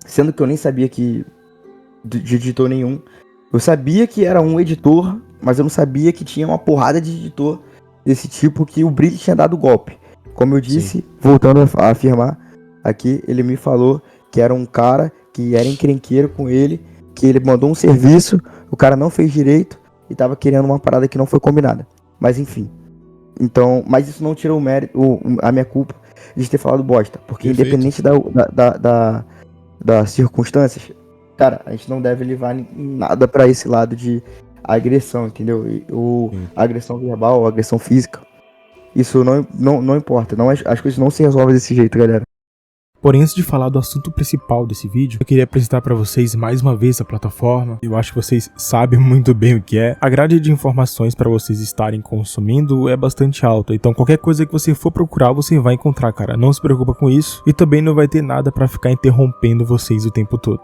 sendo que eu nem sabia que de editor nenhum. Eu sabia que era um editor, mas eu não sabia que tinha uma porrada de editor desse tipo que o Brilli tinha dado golpe. Como eu disse, voltando a afirmar aqui, ele me falou que era um cara que era encrenqueiro com ele, que ele mandou um serviço, o cara não fez direito e tava querendo uma parada que não foi combinada. Mas enfim. Então, mas isso não tira o mérito, a minha culpa de ter falado bosta. Porque Perfeito. independente das circunstâncias, cara, a gente não deve levar nada pra esse lado de agressão, entendeu? Agressão verbal, agressão física. Isso não importa. As coisas não se resolvem desse jeito, galera. Porém, antes de falar do assunto principal desse vídeo, eu queria apresentar para vocês mais uma vez a plataforma. Eu acho que vocês sabem muito bem o que é. A grade de informações para vocês estarem consumindo é bastante alta, então qualquer coisa que você for procurar, você vai encontrar, cara. Não se preocupa com isso e também não vai ter nada para ficar interrompendo vocês o tempo todo.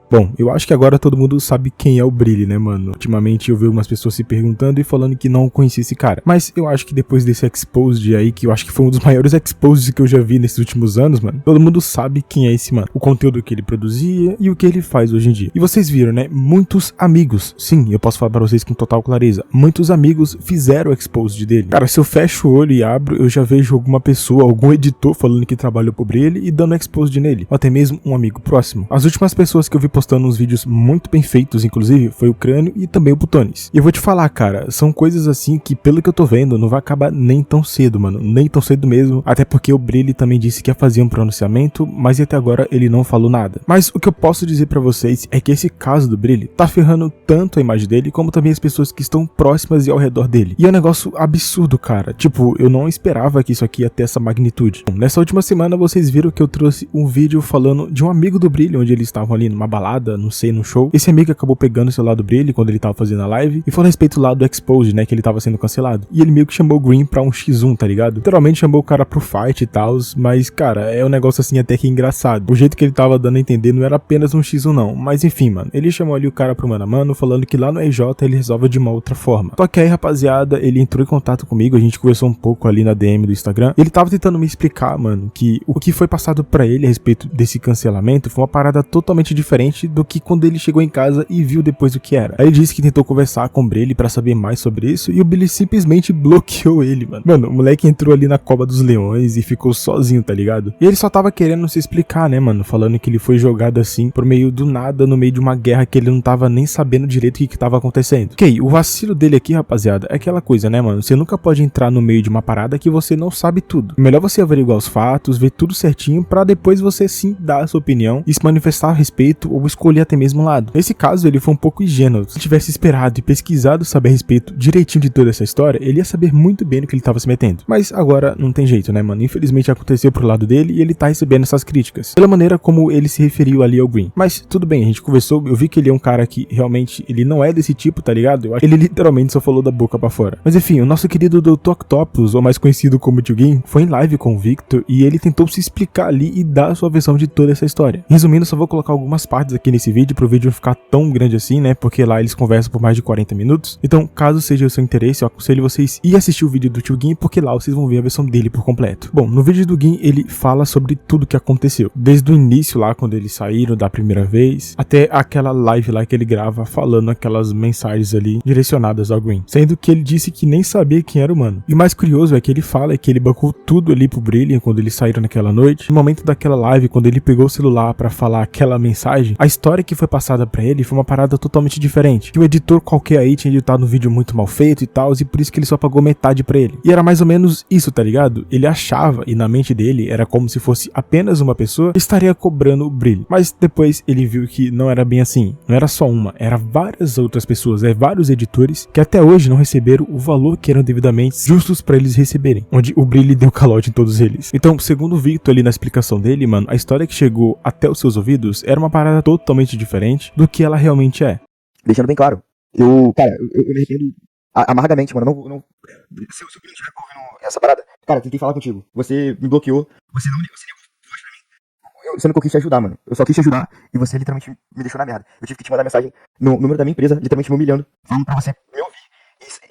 Bom, eu acho que agora todo mundo sabe quem é o Brilli, né, mano? Ultimamente eu vi algumas pessoas se perguntando e falando que não conhecia esse cara. Mas eu acho que depois desse exposed aí, que eu acho que foi um dos maiores exposeds que eu já vi nesses últimos anos, mano, todo mundo sabe quem é esse mano. O conteúdo que ele produzia e o que ele faz hoje em dia. E vocês viram, né? Muitos amigos, sim, eu posso falar pra vocês com total clareza, muitos amigos fizeram o exposed dele. Cara, se eu fecho o olho e abro, eu já vejo alguma pessoa, algum editor falando que trabalhou pro Brilli e dando exposed nele. Ou até mesmo um amigo próximo. As últimas pessoas que eu vi postando uns vídeos muito bem feitos, inclusive, foi o Crânio e também o Butones. E eu vou te falar, cara, são coisas assim que, pelo que eu tô vendo, não vai acabar nem tão cedo, mano. Nem tão cedo mesmo. Até porque o Brilli também disse que ia fazer um pronunciamento, mas até agora ele não falou nada. Mas o que eu posso dizer pra vocês é que esse caso do Brilli tá ferrando tanto a imagem dele, como também as pessoas que estão próximas e ao redor dele. E é um negócio absurdo, cara. Tipo, eu não esperava que isso aqui ia ter essa magnitude. Bom, nessa última semana vocês viram que eu trouxe um vídeo falando de um amigo do Brilli, onde eles estavam ali numa balada, não sei, num show. Esse amigo acabou pegando o celular do Brilli quando ele tava fazendo a live e falou a respeito lá do Exposed, né, que ele tava sendo cancelado. E ele meio que chamou o Green pra um x1, tá ligado? Literalmente chamou o cara pro fight e tal, mas, cara, é um negócio assim até que engraçado. O jeito que ele tava dando a entender não era apenas um x1 não, mas enfim, mano, ele chamou ali o cara pro mano a mano, falando que lá no EJ ele resolve de uma outra forma. Só que aí, rapaziada, ele entrou em contato comigo, a gente conversou um pouco ali na DM do Instagram, e ele tava tentando me explicar, mano, que o que foi passado pra ele a respeito desse cancelamento foi uma parada totalmente diferente do que quando ele chegou em casa e viu depois o que era. Aí ele disse que tentou conversar com o Brilli pra saber mais sobre isso e o Brilli simplesmente bloqueou ele, mano. Mano, o moleque entrou ali na cova dos leões e ficou sozinho, tá ligado? E ele só tava querendo se explicar, né, mano? Falando que ele foi jogado assim por meio do nada, no meio de uma guerra que ele não tava nem sabendo direito o que tava acontecendo. Ok, o vacilo dele aqui, rapaziada, é aquela coisa, né, mano? Você nunca pode entrar no meio de uma parada que você não sabe tudo. Melhor você averiguar os fatos, ver tudo certinho pra depois você sim dar a sua opinião e se manifestar a respeito ou escolher até mesmo um lado. Nesse caso, ele foi um pouco ingênuo. Se tivesse esperado e pesquisado saber a respeito direitinho de toda essa história, ele ia saber muito bem no que ele tava se metendo. Mas agora não tem jeito, né, mano? Infelizmente aconteceu pro lado dele e ele tá recebendo essas críticas. Pela maneira como ele se referiu ali ao Green. Mas tudo bem, a gente conversou, eu vi que ele é um cara que realmente, ele não é desse tipo, tá ligado? Eu acho que ele literalmente só falou da boca pra fora. Mas enfim, o nosso querido Dr. Octopus, ou mais conhecido como Tio Gin, foi em live com o Victor e ele tentou se explicar ali e dar a sua versão de toda essa história. Resumindo, só vou colocar algumas partes aqui nesse vídeo pro vídeo não ficar tão grande assim, né? Porque lá eles conversam por mais de 40 minutos. Então, caso seja o seu interesse, eu aconselho vocês ir assistir o vídeo do Tio Gin, porque lá vocês vão ver a versão dele por completo. Bom, no vídeo do Gin, ele fala sobre tudo que aconteceu. Desde o início lá, quando eles saíram da primeira vez, até aquela live lá que ele grava falando aquelas mensagens ali direcionadas ao Green. Sendo que ele disse que nem sabia quem era o mano. E o mais curioso é que ele fala que ele bancou tudo ali pro Brilli quando eles saíram naquela noite. No momento daquela live, quando ele pegou o celular pra falar aquela mensagem, a história que foi passada pra ele foi uma parada totalmente diferente. Que o editor qualquer aí tinha editado um vídeo muito mal feito e tal, e por isso que ele só pagou metade pra ele. E era mais ou menos isso, tá ligado? Ele achava, e na mente dele, era como se fosse apenas uma pessoa que estaria cobrando o Brilli. Mas depois ele viu que não era bem assim. Não era só uma, era várias outras pessoas, vários editores que até hoje não receberam o valor que eram devidamente justos pra eles receberem. Onde o Brilli deu calote em todos eles. Então, segundo o Victor ali na explicação dele, mano, a história que chegou até os seus ouvidos era uma parada totalmente diferente do que ela realmente é. Deixando bem claro, eu me arrependo amargamente, mano. Se o Bruno estiver ouvindo essa parada, cara, tentei falar contigo. Você me bloqueou, você negou voz pra mim. Sendo que eu quis te ajudar, mano. Eu só quis te ajudar e você literalmente me deixou na merda. Eu tive que te mandar mensagem no número da minha empresa, literalmente me humilhando, falando pra você me ouvir.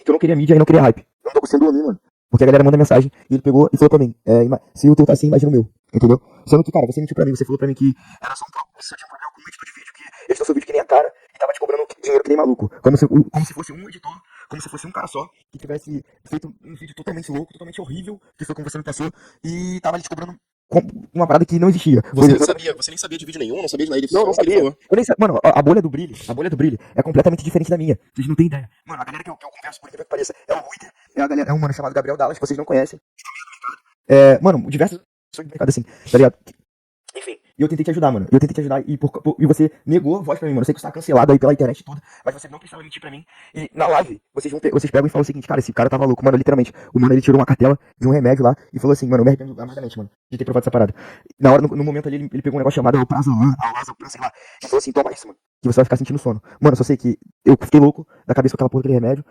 E que eu não queria mídia e não queria hype. Eu não tô conseguindo ouvir, mano. Porque a galera manda mensagem e ele pegou e falou pra mim, se o teu tá assim, imagina o meu. Entendeu? Sendo que, cara, você mentiu pra mim, você falou pra mim que era só um problema, você tinha um problema com um editor de vídeo que editou seu vídeo que nem a cara e tava te cobrando dinheiro que nem maluco. Como se fosse um editor, como se fosse um cara só, que tivesse feito um vídeo totalmente louco, totalmente horrível, que foi como você me passou, e tava te cobrando uma parada que não existia. Você nem sabia de vídeo nenhum, não sabia de nada. Não sabia. Eu nem sabia. Mano, a bolha do brilho é completamente diferente da minha. Vocês não têm ideia. Mano, a galera que eu converso, por incrível que pareça, é o Ruiter, é a galera, é um mano chamado Gabriel Dallas, que vocês não conhecem. Mano, diversos pessoas do mercado assim, tá ligado? Enfim, e eu tentei te ajudar, mano. E você negou a voz pra mim, mano. Eu sei que você tá cancelado aí pela internet toda, mas você não precisava mentir pra mim. E na live, vocês pegam e falam o seguinte, cara, esse cara tava louco, mano, literalmente. O mano, ele tirou uma cartela de um remédio lá e falou assim, mano, eu me arrependo amargamente, mano, de ter provado essa parada. Na hora, no momento ali, ele pegou um negócio chamado Alprazolam, sei lá, e falou assim, toma isso, mano, que você vai ficar sentindo sono. Mano, eu só sei que eu fiquei louco da cabeça com aquela porra daquele remédio.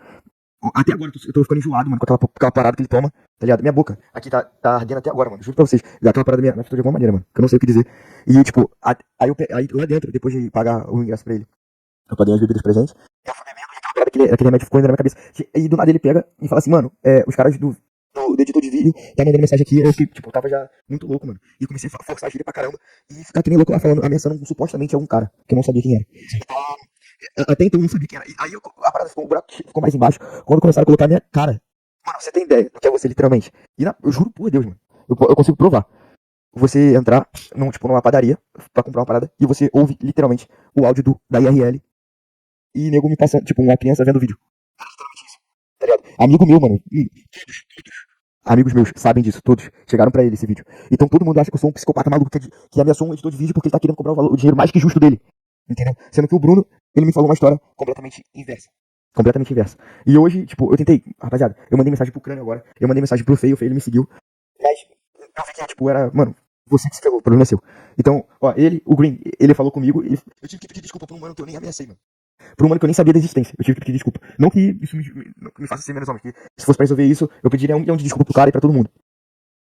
Até agora eu tô ficando enjoado, mano, com aquela parada que ele toma, tá ligado? Minha boca aqui tá ardendo até agora, mano. Juro pra vocês. Aquela parada me afetou de alguma maneira, mano. Que eu não sei o que dizer. E, tipo, aí lá dentro, depois de pagar o ingresso pra ele, eu paguei as bebidas presentes. Eu fui bebendo e aquela parada, aquele remédio ficou ainda na minha cabeça. E do nada ele pega e fala assim, mano, os caras do editor de vídeo tá mandando mensagem aqui. Eu fiquei, tipo, eu tava já muito louco, mano. E comecei a forçar a gíria pra caramba. E ficar que nem louco lá falando, ameaçando supostamente algum cara, que eu não sabia quem era. Então, até então eu não sabia quem era. E aí a parada ficou, o buraco ficou mais embaixo quando começaram a colocar a minha cara. Mano, você tem ideia do que é você, literalmente. E eu juro por Deus, mano. Eu consigo provar. Você entrar numa padaria pra comprar uma parada e você ouve literalmente o áudio da IRL e nego me passando, tipo, uma criança vendo o vídeo. É literalmente isso. Tá ligado? Amigo meu, mano. Todos. Amigos meus sabem disso, todos. Chegaram pra ele esse vídeo. Então todo mundo acha que eu sou um psicopata maluco que ameaçou um editor de vídeo porque ele tá querendo cobrar o dinheiro mais que justo dele. Entendeu? Sendo que o Bruno, ele me falou uma história completamente inversa. Completamente inversa. E hoje, tipo, eu tentei, rapaziada, eu mandei mensagem pro Crânio agora, eu mandei mensagem pro Feio, o Feio ele me seguiu. Mas eu vi que, tipo, mano, você que se ferrou, o problema é seu. Então, ó, o Green, ele falou comigo, e eu tive que pedir desculpa pra um mano que eu nem ameacei, mano. Pra um mano que eu nem sabia da existência, eu tive que pedir desculpa. Não que isso me faça ser menos homem, que se fosse pra resolver isso, eu pediria 1 milhão de desculpa pro cara e pra todo mundo.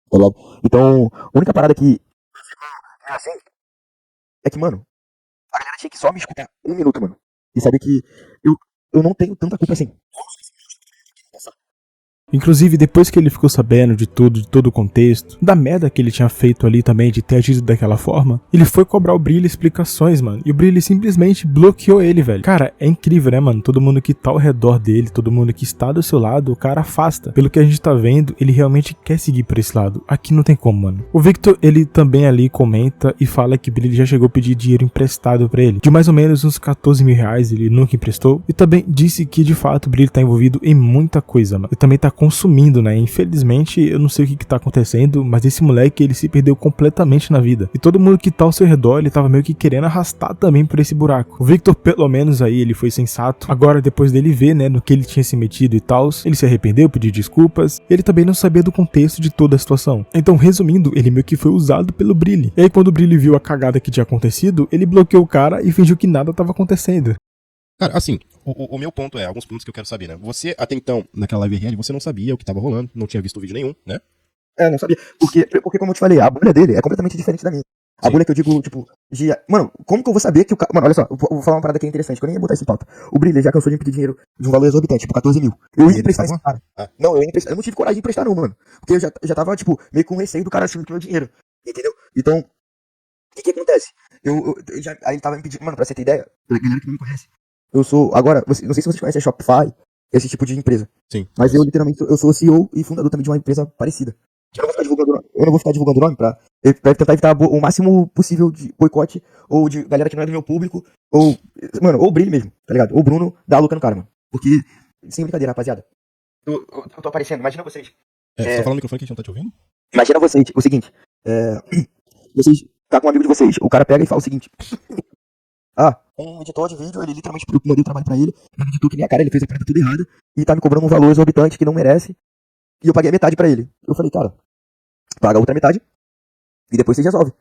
Tá ligado? Então, a única parada que assim, é que, mano, a galera tinha que só me escutar 1 minuto, mano. E saber que eu não tenho tanta culpa assim. Inclusive, depois que ele ficou sabendo de tudo, de todo o contexto, da merda que ele tinha feito ali também, de ter agido daquela forma, ele foi cobrar o Brilli explicações, mano. E o Brilli simplesmente bloqueou ele, velho. Cara, é incrível, né, mano? Todo mundo que tá ao redor dele, todo mundo que está do seu lado, o cara afasta. Pelo que a gente tá vendo, ele realmente quer seguir por esse lado. Aqui não tem como, mano. O Victor, ele também ali comenta e fala que o Brilli já chegou a pedir dinheiro emprestado pra ele. De mais ou menos uns 14 mil reais, ele nunca emprestou. E também disse que, de fato, o Brilli tá envolvido em muita coisa, mano. E também tá consumindo, né? Infelizmente, eu não sei o que tá acontecendo, mas esse moleque, ele se perdeu completamente na vida. E todo mundo que tá ao seu redor, ele tava meio que querendo arrastar também por esse buraco. O Victor, pelo menos aí, ele foi sensato. Agora, depois dele ver, né, no que ele tinha se metido e tal, ele se arrependeu, pediu desculpas. Ele também não sabia do contexto de toda a situação. Então, resumindo, ele meio que foi usado pelo Brilli. E aí, quando o Brilli viu a cagada que tinha acontecido, ele bloqueou o cara e fingiu que nada tava acontecendo. Cara, assim, o meu ponto é, alguns pontos que eu quero saber, né? Você, até então, naquela live RL, você não sabia o que tava rolando, não tinha visto vídeo nenhum, né? Não sabia. Porque, como eu te falei, a bolha dele é completamente diferente da minha. A bolha que eu digo, tipo, mano, como que eu vou saber que o cara... Mano, olha só, eu vou falar uma parada que é interessante, que eu nem ia botar isso em pauta. O Brilli já cansou de me pedir dinheiro de um valor exorbitante, tipo 14 mil. Eu ia emprestar esse cara. Não, eu ia emprestar. Eu não tive coragem de emprestar não, mano. Porque eu já tava, tipo, meio com receio do cara achando que meu dinheiro. Entendeu? Então, o que acontece? Aí ele tava me pedindo, mano, pra você ter ideia, pra galera que não me conhece. Eu sou, agora, não sei se vocês conhecem a Shopify, esse tipo de empresa. Sim. Mas eu, literalmente, eu sou CEO e fundador também de uma empresa parecida. Eu não vou ficar divulgando o nome pra tentar evitar o máximo possível de boicote, ou de galera que não é do meu público, ou, mano, ou o Brilli mesmo, tá ligado? Ou o Bruno dá a louca no cara, mano. Porque, sem brincadeira, rapaziada. Eu tô aparecendo, imagina vocês. Você tá falando no microfone que a gente não tá te ouvindo? Imagina vocês, o seguinte, vocês, tá com um amigo de vocês, o cara pega e fala o seguinte... um editor de vídeo, ele literalmente mandei o trabalho pra ele editou que nem a cara, ele fez a parada tudo errada e tá me cobrando um valor exorbitante que não merece. E eu paguei a metade pra ele. Eu falei, cara, paga a outra metade e depois você resolve.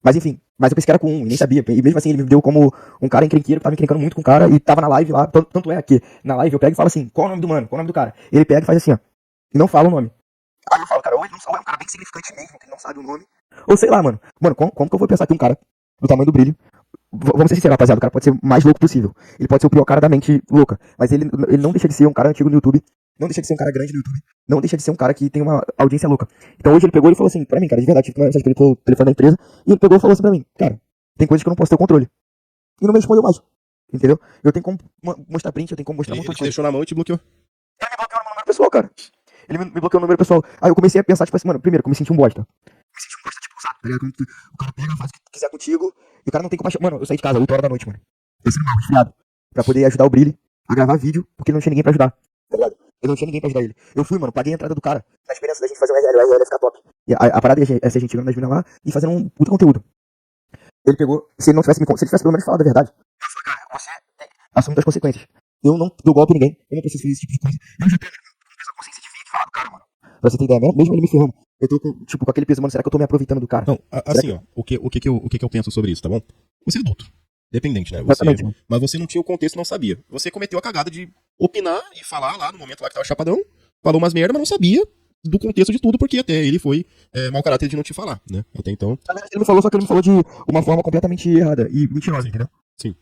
Mas enfim, eu pensei que era com e nem sabia. E mesmo assim ele me deu como um cara encrenqueiro, que tava encrencando muito com o cara e tava na live lá. Tanto é que na live eu pego e falo assim, qual é o nome do mano? Qual é o nome do cara? Ele pega e faz assim, ó. E não fala o nome. Aí eu falo, cara, ou é um cara bem significante mesmo, que ele não sabe o nome. Ou sei lá, mano. Mano, como que eu vou pensar que um cara do tamanho do Brilli... Vamos ser sinceros, rapaziada, o cara pode ser o mais louco possível. Ele pode ser o pior cara da mente louca. Mas ele não deixa de ser um cara antigo no YouTube não deixa de ser um cara grande no YouTube, não deixa de ser um cara que tem uma audiência louca. Então hoje ele pegou e falou assim, pra mim, cara, de verdade, tive uma mensagem pra ele pelo telefone da empresa, e ele pegou e falou assim pra mim, cara, tem coisas que eu não posso ter o controle. E não me respondeu mais, entendeu? Eu tenho como mostrar print, eu tenho como mostrar Ele muita te coisa. deixou na mão e te bloqueou. Ele me bloqueou no meu número pessoal, cara. Ele me bloqueou no número pessoal. Aí eu comecei a pensar, tipo assim, mano, primeiro, que eu me senti um bosta. Me senti um bosta, tipo, usado, tá ligado? Quando o cara pega, faz o que quiser contigo, e o cara não tem compaixão. Mano, eu saí de casa 8 horas da noite, mano. Esse mal, resfriado. Pra poder ajudar o Brilli a gravar vídeo, porque não tinha ninguém pra ajudar, tá ligado? Eu não tinha ninguém pra ajudar ele. Eu fui, mano, paguei a entrada do cara, na esperança da gente fazer um RL, o RL ia ficar top. E a parada é ser a gente chegando nas minas lá e fazendo um puta conteúdo. Ele pegou, se ele tivesse pelo menos falado a verdade, eu falei, cara, você assume as consequências. Eu não dou golpe em ninguém, eu não preciso fazer esse tipo de coisa. Eu já tenho essa consciência de vir falar do cara, mano. Pra você ter ideia, mesmo ele me ferrando. Eu tô com aquele peso, mano, será que eu tô me aproveitando do cara? Não, assim, ó, o que eu penso sobre isso, tá bom? Você é adulto. Dependente, né? Exatamente, mano. Mas você não tinha o contexto, não sabia. Você cometeu a cagada de opinar e falar lá no momento lá que tava chapadão, falou umas merda, mas não sabia do contexto de tudo, porque até ele foi mau caráter de não te falar, né? Até então. Ele me falou, só que ele me falou de uma forma completamente errada e mentirosa, entendeu? Sim.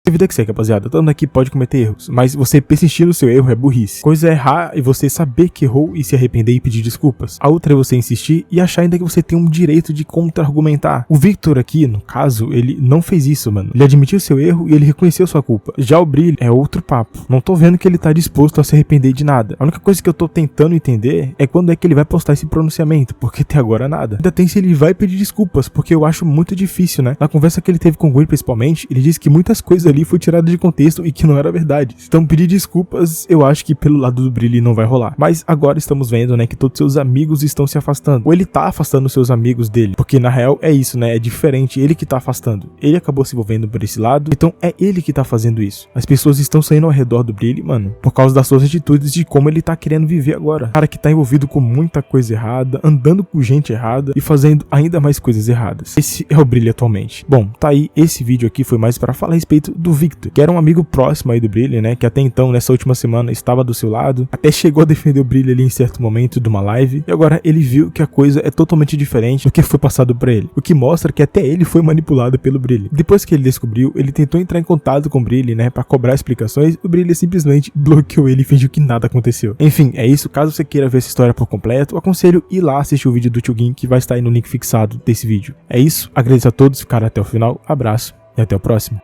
Vida que segue, rapaziada. Todo mundo aqui pode cometer erros, mas você persistir no seu erro é burrice. Coisa é errar e você saber que errou e se arrepender e pedir desculpas. A outra é você insistir e achar ainda que você tem um direito de contra-argumentar. O Victor aqui, no caso, ele não fez isso, mano. Ele admitiu seu erro e ele reconheceu sua culpa. Já o Brilli é outro papo. Não tô vendo que ele tá disposto a se arrepender de nada. A única coisa que eu tô tentando entender é quando é que ele vai postar esse pronunciamento, porque até agora nada. Ainda tem se ele vai pedir desculpas, porque eu acho muito difícil, né? Na conversa que ele teve com o Gwen, principalmente, ele disse que muitas coisas ali foi tirado de contexto e que não era verdade. Então pedir desculpas, eu acho que pelo lado do Brilli não vai rolar. Mas agora estamos vendo, né, que todos seus amigos estão se afastando. Ou ele tá afastando os seus amigos dele, porque na real é isso, né, é diferente, ele que tá afastando. Ele acabou se envolvendo por esse lado, então é ele que tá fazendo isso. As pessoas estão saindo ao redor do Brilli, mano, por causa das suas atitudes, de como ele tá querendo viver agora. Cara que tá envolvido com muita coisa errada, andando com gente errada e fazendo ainda mais coisas erradas. Esse é o Brilli atualmente. Bom, tá aí, esse vídeo aqui foi mais pra falar a respeito do Victor, que era um amigo próximo aí do Brilli, né, que até então, nessa última semana, estava do seu lado, até chegou a defender o Brilli ali em certo momento de uma live, e agora ele viu que a coisa é totalmente diferente do que foi passado pra ele, o que mostra que até ele foi manipulado pelo Brilli. Depois que ele descobriu, ele tentou entrar em contato com o Brilli, né, pra cobrar explicações, o Brilli simplesmente bloqueou ele e fingiu que nada aconteceu. Enfim, é isso, caso você queira ver essa história por completo, eu aconselho ir lá assistir o vídeo do Tchugin, que vai estar aí no link fixado desse vídeo. É isso, agradeço a todos, ficaram até o final, abraço e até o próximo.